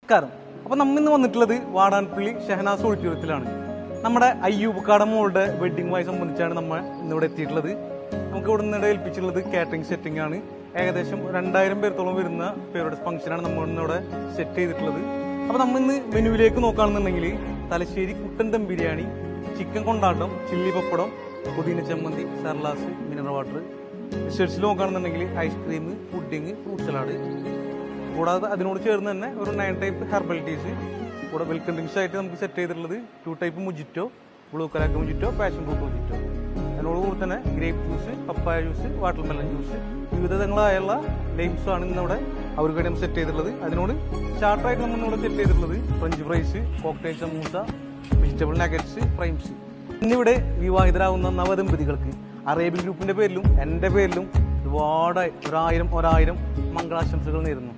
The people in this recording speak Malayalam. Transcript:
നമസ്കാരം. അപ്പോൾ നമ്മൾ ഇന്ന് വന്നിട്ടുള്ളത് വാടാൻപള്ളി ഷഹനാസ് ഓഡിറ്റോറിയത്തിലാണ്. നമ്മുടെ അയ്യൂബ് മോളുടെ വെഡിങ്ങുമായി സംബന്ധിച്ചാണ് നമ്മൾ ഇന്നിവിടെ എത്തിയിട്ടുള്ളത്. നമുക്ക് ഇവിടെ നിന്ന് ഏൽപ്പിച്ചിട്ടുള്ളത് കാറ്ററിംഗ് സെറ്റിംഗ് ആണ്. ഏകദേശം 2000 പേർത്തോളം വരുന്ന പേരുടെ ഫംഗ്ഷനാണ് നമ്മൾ ഇന്നിവിടെ സെറ്റ് ചെയ്തിട്ടുള്ളത്. അപ്പോൾ നമ്മൾ ഇന്ന് മെനുവിലേക്ക് നോക്കുകയാണെന്നുണ്ടെങ്കിൽ തലശ്ശേരി കുട്ടൻ ദം ബിരിയാണി, ചിക്കൻ കൊണ്ടാട്ടം, ചില്ലി പപ്പടം, പുതിന ചമ്മന്തി, സർലാസ്, മിനറൽ വാട്ടർ. ഡിസേർട്സിൽ നോക്കുകയാണെന്നുണ്ടെങ്കിൽ ഐസ്ക്രീം, പുഡിങ്, ഫ്രൂട്ട് സലാഡ്. കൂടാതെ അതിനോട് ചേർന്ന് തന്നെ ഒരു 9 ടൈപ്പ് ഹെർബൽ ടീസ്. കൂടെ വെൽക്കം ഡ്രിങ്ക്സ് ആയിട്ട് നമുക്ക് സെറ്റ് ചെയ്തിട്ടുള്ളത് 2 ടൈപ്പ് മുജിറ്റോ, ബ്ലൂ കലാക്ക് മുജിറ്റോ, പാഷൻ ഫ്രൂട്ട് മുജിറ്റോ. അതിനോടുകൂടി തന്നെ ഗ്രേപ്പ് ജ്യൂസ്, പപ്പായ ജ്യൂസ്, വാട്ടർ മെലൺ ജ്യൂസ്, വിവിധങ്ങളായുള്ള ലൈംസും ആണ് ഇന്നിവിടെ അവർക്ക് വേണ്ടി നമ്മൾ സെറ്റ് ചെയ്തിട്ടുള്ളത്. അതിനോട് സ്റ്റാർട്ടറായിട്ട് നമ്മൾ ഇന്നിവിടെ സെറ്റ് ചെയ്തിട്ടുള്ളത് French fries, cocktail samosa, vegetable nuggets, fryums. ഇന്നിവിടെ വിവാഹിതരാകുന്ന നവദമ്പതികൾക്ക് അറേബ്യൻ ഗ്രൂപ്പിന്റെ പേരിലും എൻ്റെ പേരിലും ഒരുപാട് 1000 മംഗളാശംസകൾ നേരുന്നു.